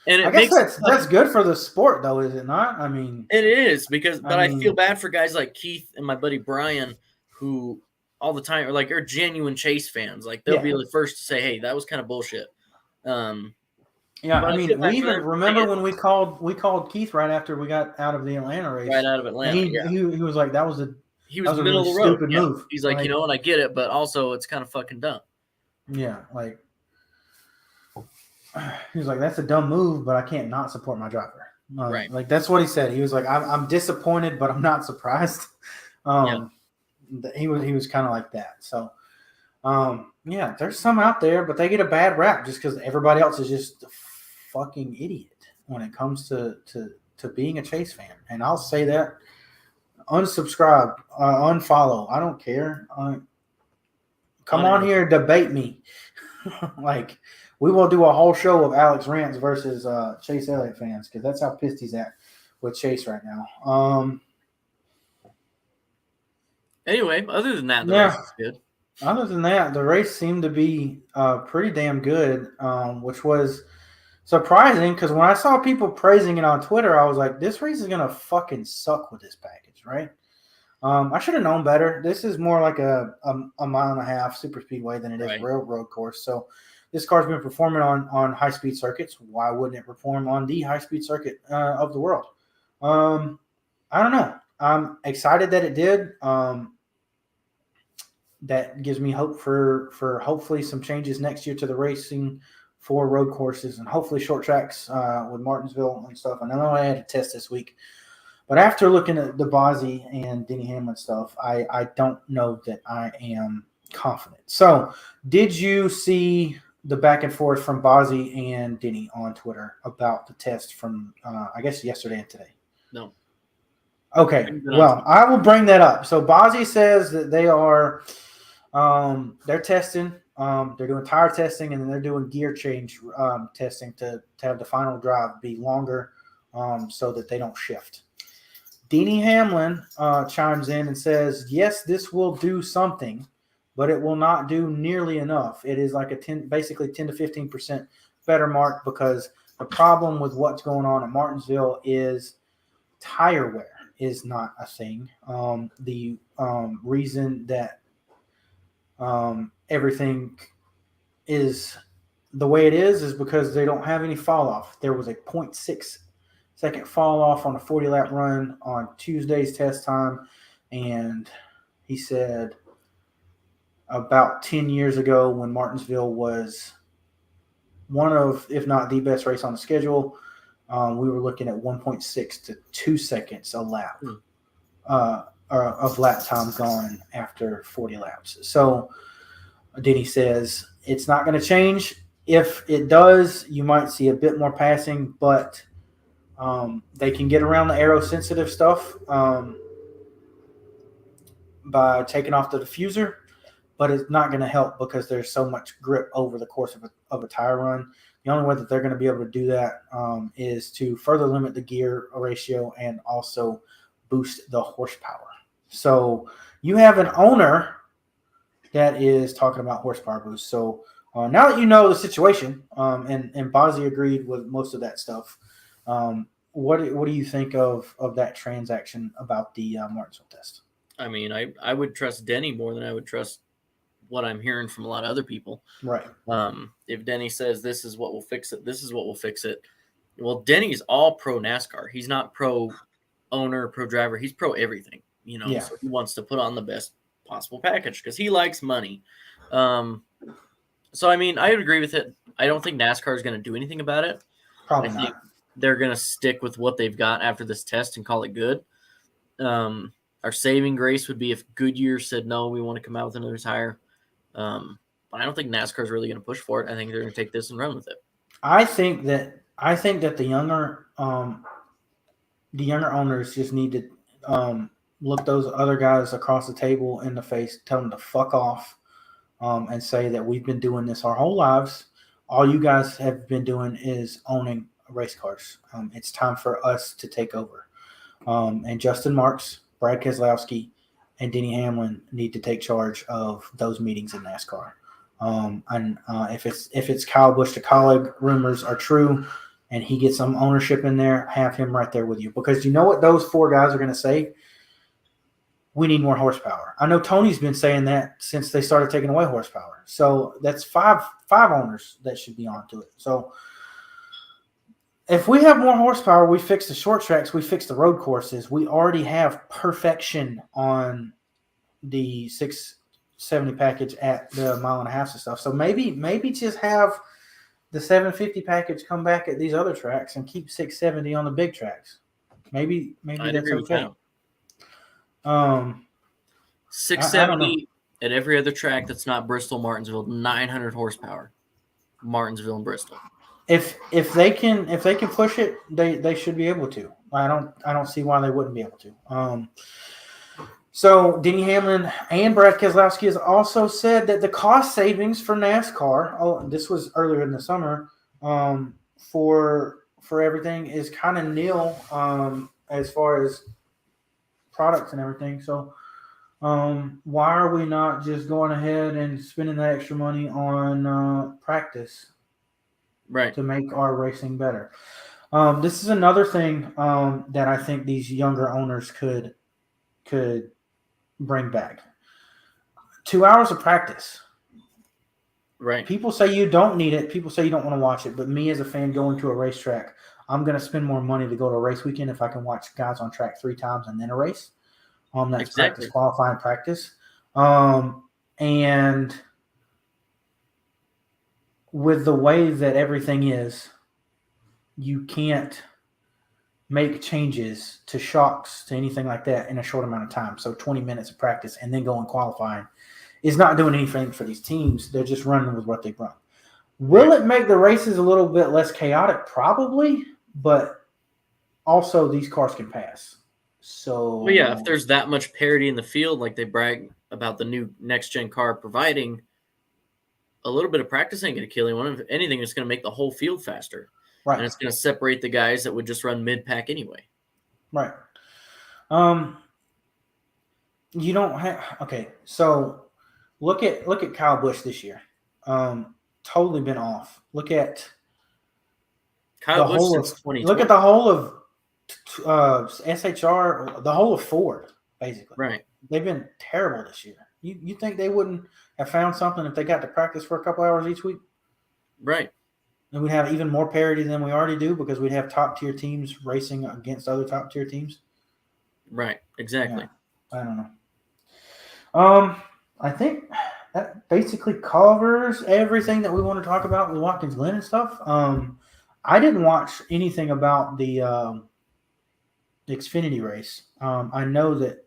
guess that's good for the sport, though, is it not? I mean, it is but I feel bad for guys like Keith and my buddy Brian, who all the time, or like are genuine Chase fans. Like they'll be the first to say, "Hey, that was kind of bullshit." Yeah, I mean, we even remember when we called Keith right after we got out of the Atlanta race. Right out of Atlanta, he was like, that was a middle really of the road. Stupid move. He's like, and I get it, but also it's kind of fucking dumb. Yeah, like he was like, that's a dumb move, but I can't not support my driver. Right. Like that's what he said. He was like, I'm disappointed, but I'm not surprised. He was kind of like that. So, yeah, there's some out there, but they get a bad rap just because everybody else is just a fucking idiot when it comes to being a Chase fan. And I'll say that. Unsubscribe, unfollow. I don't care. Come on here, debate me. Like, we will do a whole show of Alex Rants versus Chase Elliott fans because that's how pissed he's at with Chase right now. Anyway, other than that, the race is good. Other than that, the race seemed to be pretty damn good, which was surprising because when I saw people praising it on Twitter, I was like, this race is going to fucking suck with this package, right? I should have known better. This is more like a mile and a half super speedway than it is a railroad course. So this car's been performing on high-speed circuits. Why wouldn't it perform on the high-speed circuit of the world? I don't know. I'm excited that it did. That gives me hope for hopefully some changes next year to the racing for road courses and hopefully short tracks with Martinsville and stuff. And I know I had a test this week. But after looking at the Bozzi and Denny Hamlin stuff, I don't know that I am confident. So did you see the back and forth from Bozzi and Denny on Twitter about the test from, I guess, yesterday and today? No. Okay. Well, I will bring that up. So Bozzi says that they are they're testing. They're doing tire testing, and then they're doing gear change testing to have the final drive be longer so that they don't shift. Denny Hamlin chimes in and says, yes, this will do something, but it will not do nearly enough. It is like basically 10 to 15% better mark because the problem with what's going on at Martinsville is tire wear is not a thing. The reason that everything is the way it is because they don't have any fall off. There was a 0.6 second fall off on a 40-lap run on Tuesday's test time, and he said about 10 years ago when Martinsville was one of, if not the best race on the schedule, we were looking at 1.6 to 2 seconds a lap of lap time gone after 40 laps. So Denny says it's not going to change. If it does, you might see a bit more passing, but they can get around the aero-sensitive stuff by taking off the diffuser, but it's not going to help because there's so much grip over the course of a tire run. The only way that they're going to be able to do that is to further limit the gear ratio and also boost the horsepower. So you have an owner that is talking about horsepower boost. So now that you know the situation, and Bozzi agreed with most of that stuff, what do you think of that transaction about the Martinsville test? I mean, I would trust Denny more than I would trust what I'm hearing from a lot of other people. Right. If Denny says this is what will fix it, this is what will fix it. Well, Denny's all pro NASCAR. He's not pro owner, pro driver. He's pro everything. So he wants to put on the best possible package because he likes money. So, I mean, I would agree with it. I don't think NASCAR is going to do anything about it. Probably I not. think they're going to stick with what they've got after this test and call it good. Our saving grace would be if Goodyear said, no, we want to come out with another tire. But I don't think NASCAR is really going to push for it. I think they're going to take this and run with it. I think that the younger owners just need to look those other guys across the table in the face, tell them to fuck off, and say that we've been doing this our whole lives. All you guys have been doing is owning race cars. It's time for us to take over. And Justin Marks, Brad Keselowski, and Denny Hamlin need to take charge of those meetings in NASCAR. And if it's Kyle Busch to colleague rumors are true, and he gets some ownership in there, have him right there with you. Because you know what those four guys are going to say? we need more horsepower. I know Tony's been saying that since they started taking away horsepower. So that's five owners that should be onto it. So if we have more horsepower, we fix the short tracks, we fix the road courses. We already have perfection on the 670 package at the mile and a half and stuff. So maybe just have the 750 package come back at these other tracks and keep 670 on the big tracks. Maybe I'd that's agree with okay. that. 670 at every other track that's not Bristol, Martinsville, 900 horsepower. Martinsville and Bristol. If they can push it, they should be able to. I don't see why they wouldn't be able to. So Denny Hamlin and Brad Keselowski has also said that the cost savings for NASCAR, this was earlier in the summer, for everything is kind of nil as far as products and everything. So why are we not just going ahead and spending that extra money on practice? Right. To make our racing better. This is another thing that I think these younger owners could bring back. 2 hours of practice. Right. People say you don't need it. People say you don't want to watch it. But me as a fan going to a racetrack, I'm going to spend more money to go to a race weekend if I can watch guys on track 3 times and then a race. That's exactly. Practice, qualifying practice. And with the way that everything is, you can't make changes to shocks, to anything like that in a short amount of time. So 20 minutes of practice and then go and qualifying is not doing anything for these teams. They're just running with what they run. Will it make the races a little bit less chaotic? Probably, but also these cars can pass. So well, yeah, if there's that much parity in the field, like they brag about the new next-gen car providing, a little bit of practice ain't going to kill anyone. If anything, it's going to make the whole field faster. Right. And it's going to separate the guys that would just run mid-pack anyway. Right. You don't have – okay, so look at Kyle Busch this year. Totally been off. Look at Kyle Busch since 2020. Look at the whole of SHR, the whole of Ford, basically. Right. They've been terrible this year. You think they wouldn't have found something if they got to practice for a couple hours each week? Right. And we'd have even more parity than we already do because we'd have top-tier teams racing against other top-tier teams. Right. Exactly. Yeah, I don't know. I think that basically covers everything that we want to talk about with Watkins Glen and stuff. I didn't watch anything about the Xfinity race. I know that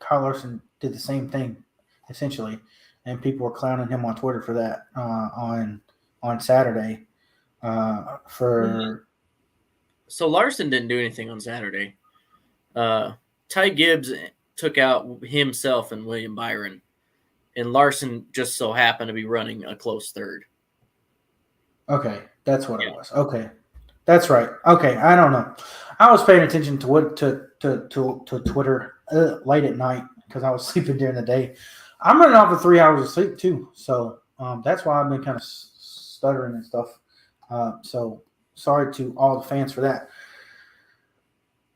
Kyle Larson did the same thing, essentially, and people were clowning him on Twitter for that on Saturday. So Larson didn't do anything on Saturday. Ty Gibbs took out himself and William Byron, and Larson just so happened to be running a close third. Okay, that's what it was. Okay, that's right. Okay, I don't know. I was paying attention to Twitter late at night because I was sleeping during the day. I'm running off of 3 hours of sleep too, so that's why I've been kind of stuttering and stuff. So sorry to all the fans for that.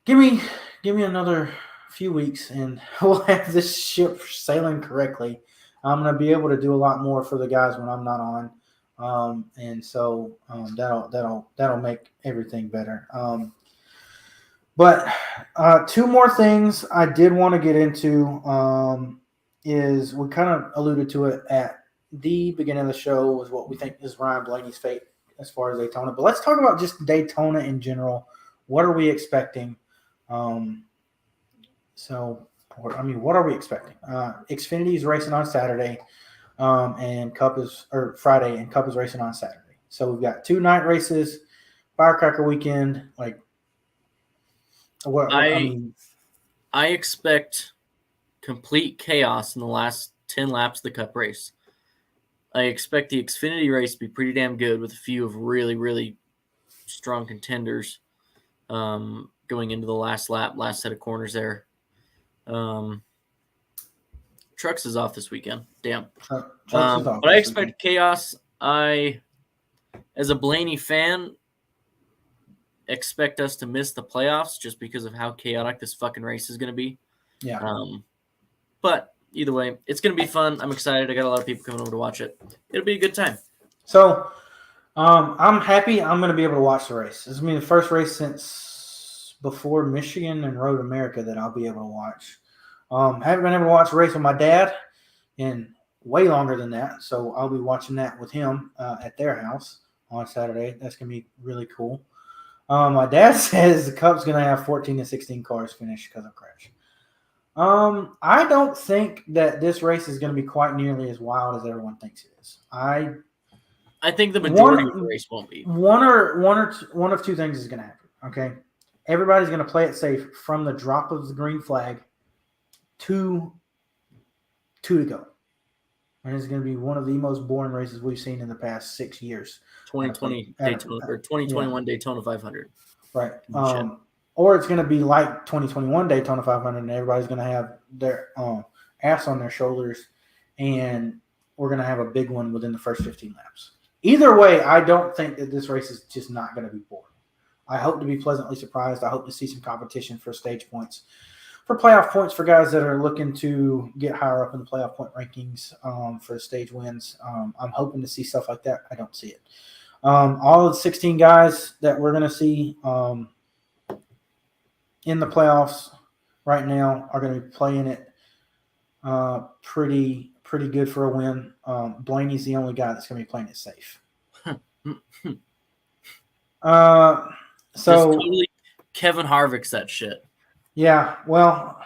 Give me another few weeks and we'll have this ship sailing correctly. I'm going to be able to do a lot more for the guys when I'm not on. And so that'll make everything better. But 2 more things I did want to get into is we kind of alluded to it at the beginning of the show, was what we think is Ryan Blaney's fate as far as Daytona. But let's talk about just Daytona in general. What are we expecting? What are we expecting? Xfinity is racing on Saturday, and Cup is Friday, and Cup is racing on Saturday. So we've got 2 night races, Firecracker weekend. I expect complete chaos in the last 10 laps of the Cup race. I expect the Xfinity race to be pretty damn good with a few of really, really strong contenders going into the last set of corners there. Trucks is off this weekend. Damn. Trucks is off but I expect chaos. I, as a Blaney fan, expect us to miss the playoffs just because of how chaotic this fucking race is going to be. Yeah. But either way, it's going to be fun. I'm excited. I got a lot of people coming over to watch it. It'll be a good time. So I'm happy I'm going to be able to watch the race. This is going to be the first race since before Michigan and Road America that I'll be able to watch. Haven't been able to watch a race with my dad in way longer than that, so I'll be watching that with him at their house on Saturday. That's going to be really cool. My dad says the Cup's going to have 14 to 16 cars finish because of crash. I don't think that this race is going to be quite nearly as wild as everyone thinks it is. I think the majority of the race won't be. One of two things is going to happen. Okay, everybody's going to play it safe from the drop of the green flag to go, and it's going to be one of the most boring races we've seen in the past 6 years. 2020 Daytona or 2021 Daytona 500. Right. Or it's going to be like 2021 Daytona 500, and everybody's going to have their ass on their shoulders, and we're going to have a big one within the first 15 laps. Either way, I don't think that this race is just not going to be boring. I hope to be pleasantly surprised. I hope to see some competition for stage points, for playoff points for guys that are looking to get higher up in the playoff point rankings for stage wins. I'm hoping to see stuff like that. I don't see it. All of the 16 guys that we're going to see in the playoffs right now are going to be playing it pretty good for a win. Blaney's the only guy that's going to be playing it safe. Just totally Kevin Harvick's that shit. Yeah, well,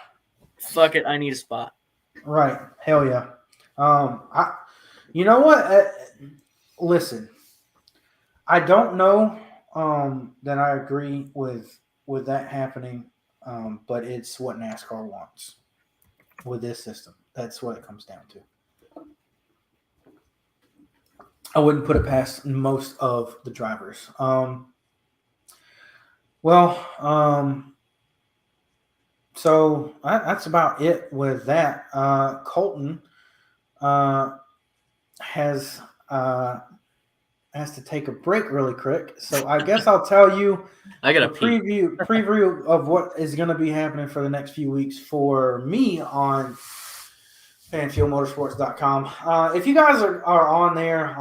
fuck it, I need a spot. Right, hell yeah. You know what? Listen, I don't know that I agree with that happening, but it's what NASCAR wants with this system. That's what it comes down to. I wouldn't put it past most of the drivers. So that's about it with that. Colton has to take a break really quick, so I guess I'll tell you I got a preview of what is going to be happening for the next few weeks for me on FanFieldMotorsports.com. If you guys are on there,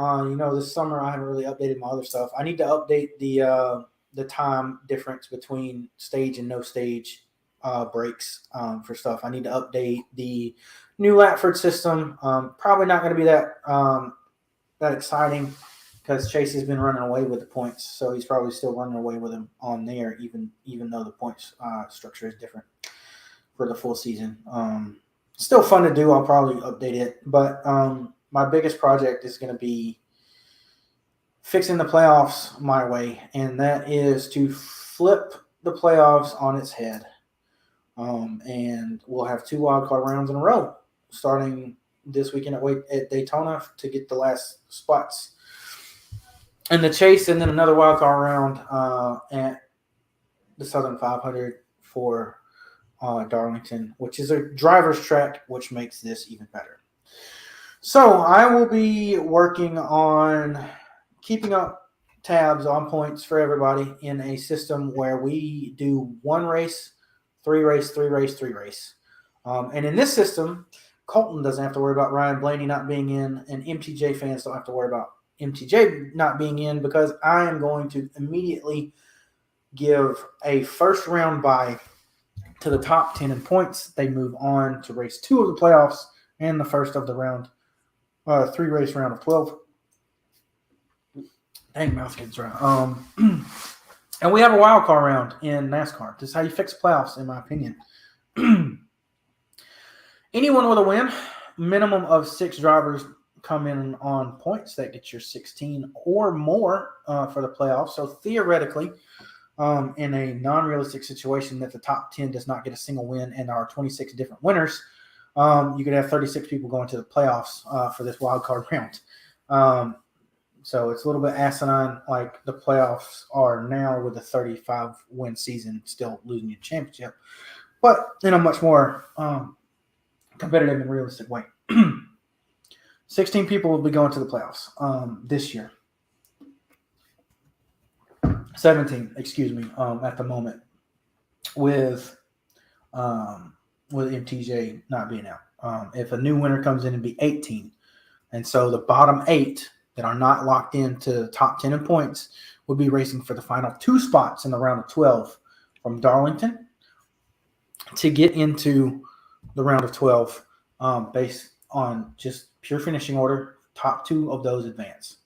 this summer I haven't really updated my other stuff. I need to update the time difference between stage and no stage breaks for stuff. I need to update the new Latford system. Probably not going to be that exciting because Chase has been running away with the points, so he's probably still running away with them on there, even though the points structure is different for the full season. Still fun to do. I'll probably update it, but my biggest project is going to be fixing the playoffs my way, and that is to flip the playoffs on its head. And we'll have 2 wildcard rounds in a row, starting this weekend at Daytona to get the last spots in the chase, and then another wildcard round at the Southern 500 for Darlington, which is a driver's track, which makes this even better. So I will be working on keeping up tabs on points for everybody in a system where we do 1 race, 3 race, 3 race, 3 race. And in this system, Colton doesn't have to worry about Ryan Blaney not being in, and MTJ fans don't have to worry about MTJ not being in, because I am going to immediately give a first round bye to the top 10 in points. They move on to race 2 of the playoffs and the first of the round, 3 race round of 12. Dang, mouth gets dry. And we have a wild card round in NASCAR. This is how you fix playoffs, in my opinion. Anyone with a win, minimum of 6 drivers come in on points. That gets your 16 or more for the playoffs. So theoretically, in a non-realistic situation that the top 10 does not get a single win and there are 26 different winners, you could have 36 people going to the playoffs for this wild card round. So it's a little bit asinine like the playoffs are now with a 35-win season still losing your championship, but in a much more competitive and realistic way. 16 people will be going to the playoffs this year. 17, excuse me, at the moment with MTJ not being out. If a new winner comes in, it'd be 18. And so the bottom 8 that are not locked into the top 10 in points would be racing for the final 2 spots in the round of 12 from Darlington to get into the round of 12 based on just pure finishing order. Top 2 of those advance.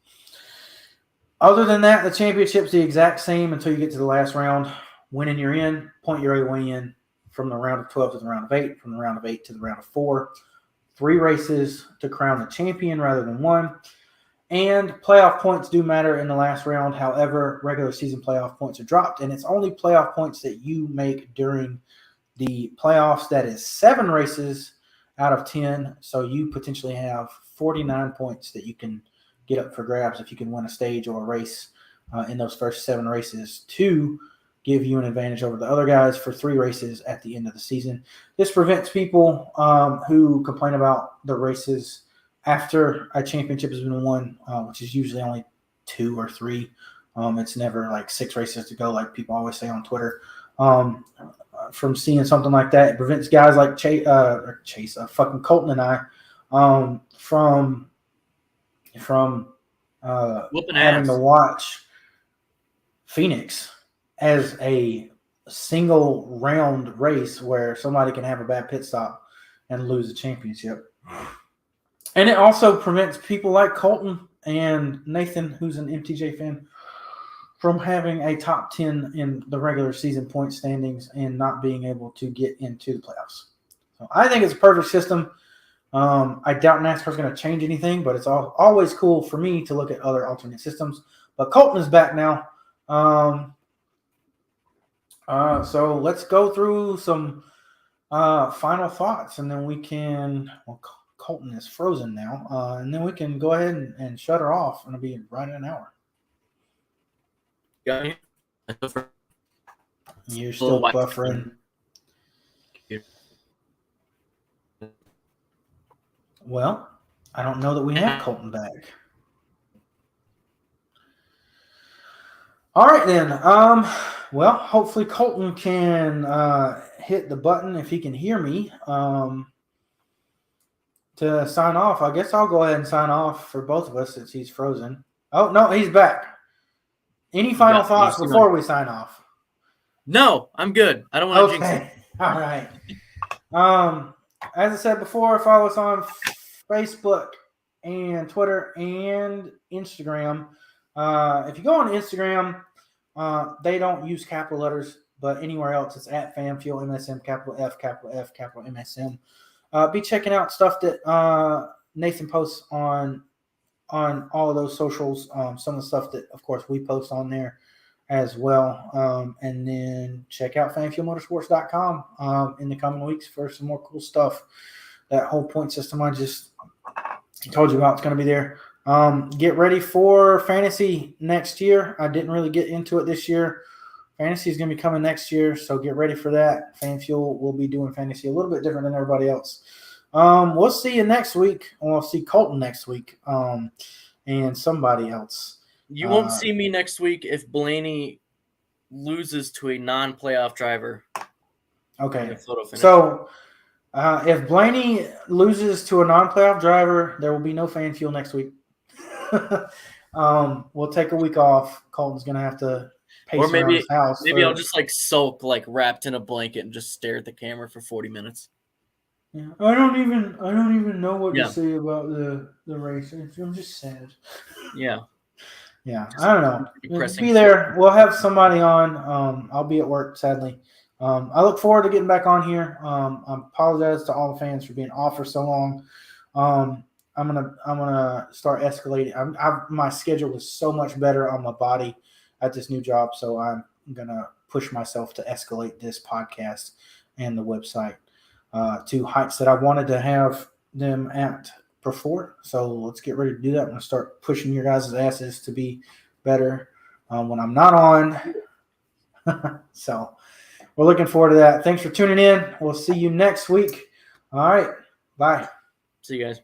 Other than that, the championship's the exact same until you get to the last round. Winning, you're in. Point your way in from the round of 12 to the round of 8, from the round of 8 to the round of 4. 3 races to crown the champion rather than 1. And playoff points do matter in the last round. However, regular season playoff points are dropped, and it's only playoff points that you make during the playoffs. That is 7 races out of 10. So you potentially have 49 points that you can get up for grabs if you can win a stage or a race in those first 7 races to give you an advantage over the other guys for 3 races at the end of the season. This prevents people who complain about the races after a championship has been won, which is usually only 2 or 3. It's never like 6 races to go like people always say on Twitter. From seeing something like that, it prevents guys like fucking Colton and I from having to watch Phoenix as a single round race where somebody can have a bad pit stop and lose the championship. And it also prevents people like Colton and Nathan, who's an MTJ fan, from having a top 10 in the regular season point standings and not being able to get into the playoffs. So I think it's a perfect system. I doubt NASCAR is going to change anything, but it's always cool for me to look at other alternate systems. But Colton is back now. So let's go through some final thoughts, and then we can Colton is frozen now, and then we can go ahead and shut her off, and it'll be right in an hour. Got me? You're still buffering. Well, I don't know that we have Colton back. All right, then. Well, hopefully Colton can hit the button if he can hear me to sign off. I guess I'll go ahead and sign off for both of us since he's frozen. Oh, no, he's back. Any final thoughts before we sign off? No, I'm good. I don't want to jinx it. All right. As I said before, follow us on Facebook and Twitter and Instagram. If you go on Instagram, they don't use capital letters, but anywhere else it's at FanFuel MSM, capital F, capital MSM. Be checking out stuff that Nathan posts on all of those socials. Some of the stuff that, of course, we post on there as well. And then check out fanfuelmotorsports.com in the coming weeks for some more cool stuff. That whole point system I just told you about is going to be there. Get ready for fantasy next year. I didn't really get into it this year. Fantasy is going to be coming next year, so get ready for that. FanFuel will be doing fantasy a little bit different than everybody else. We'll see you next week. We'll see Colton next week and somebody else. You won't see me next week if Blaney loses to a non-playoff driver. Okay. So if Blaney loses to a non-playoff driver, there will be no FanFuel next week. We'll take a week off. Colton's going to have to pace around his house. Maybe I'll just sulk wrapped in a blanket and just stare at the camera for 40 minutes. Yeah, I don't even know what to say about the race. I'm just sad. Yeah. Yeah, I don't know. Be there. We'll have somebody on. I'll be at work, sadly. I look forward to getting back on here. I apologize to all the fans for being off for so long. I'm gonna start escalating. My schedule is so much better on my body at this new job, so I'm gonna push myself to escalate this podcast and the website to heights that I wanted to have them at before. So let's get ready to do that. I'm gonna start pushing your guys' asses to be better when I'm not on. So we're looking forward to that. Thanks for tuning in. We'll see you next week. All right. Bye. See you guys.